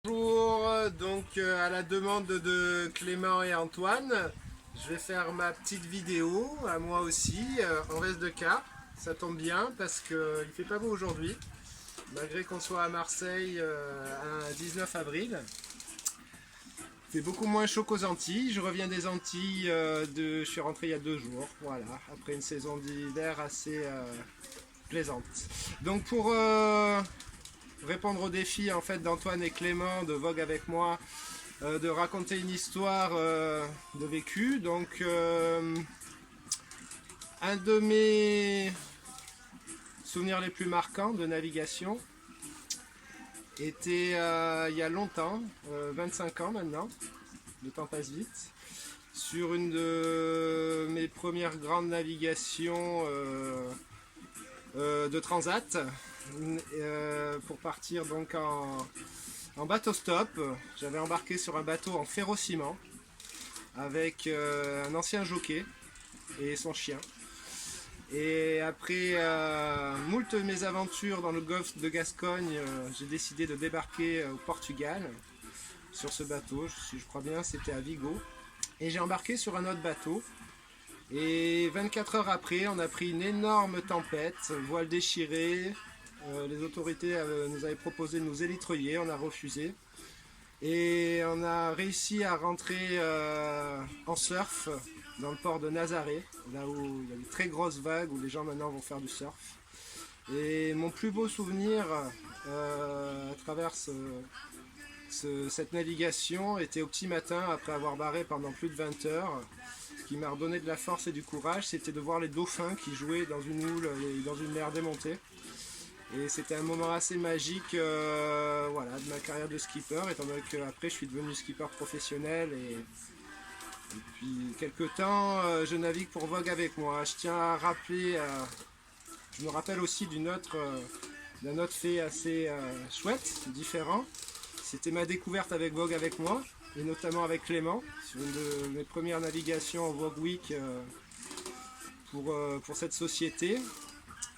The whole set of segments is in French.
Bonjour, donc à la demande de Clément et Antoine, je vais faire ma petite vidéo, à moi aussi, en veste de cas. Ça tombe bien parce qu'il ne fait pas beau aujourd'hui, malgré qu'on soit à Marseille un 19 avril. Il fait beaucoup moins chaud qu'aux Antilles. Je reviens des Antilles, je suis rentré il y a 2 jours, voilà, après une saison d'hiver assez plaisante. Donc pour répondre au défi en fait d'Antoine et Clément de Vogue avec moi, de raconter une histoire de vécu. Donc un de mes souvenirs les plus marquants de navigation était il y a longtemps, 25 ans maintenant, le temps passe vite, sur une de mes premières grandes navigations de transat, pour partir donc en bateau stop. J'avais embarqué sur un bateau en ferrociment avec un ancien jockey et son chien. Et après moult mésaventures dans le golfe de Gascogne, j'ai décidé de débarquer au Portugal sur ce bateau. Je crois bien c'était à Vigo. Et j'ai embarqué sur un autre bateau. Et 24 heures après, on a pris une énorme tempête, voile déchirée. Les autorités nous avaient proposé de nous élitreiller, on a refusé. Et on a réussi à rentrer en surf dans le port de Nazaré, là où il y a des très grosses vagues, où les gens maintenant vont faire du surf. Et mon plus beau souvenir à travers cette navigation était au petit matin, après avoir barré pendant plus de 20 heures. Ce qui m'a redonné de la force et du courage, c'était de voir les dauphins qui jouaient dans une houle et dans une mer démontée. Et c'était un moment assez magique voilà, de ma carrière de skipper, étant donné qu'après je suis devenu skipper professionnel. Et depuis quelques temps, je navigue pour Vogue avec moi. Je tiens à rappeler, je me rappelle aussi d'un autre fait assez chouette, différent. C'était ma découverte avec Vogue avec moi, et notamment avec Clément, sur une de mes premières navigations en Vogue Week pour cette société.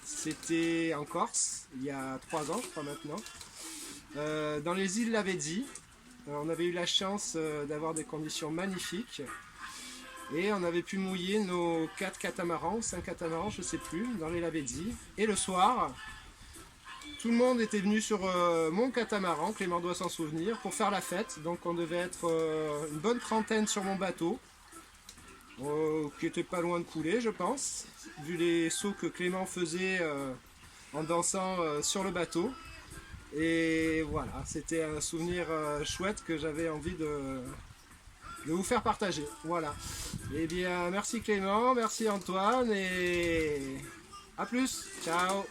C'était en Corse, il y a 3 ans je crois maintenant, dans les îles Lavezzi. On avait eu la chance d'avoir des conditions magnifiques, et on avait pu mouiller nos 4 catamarans, 5 catamarans, je ne sais plus, dans les Lavezzi. Et le soir, tout le monde était venu sur mon catamaran, Clément doit s'en souvenir, pour faire la fête. Donc on devait être une bonne trentaine sur mon bateau, qui était pas loin de couler je pense, vu les sauts que Clément faisait en dansant sur le bateau. Et voilà, c'était un souvenir chouette que j'avais envie de vous faire partager. Voilà. Et bien merci Clément, merci Antoine, et à plus, ciao.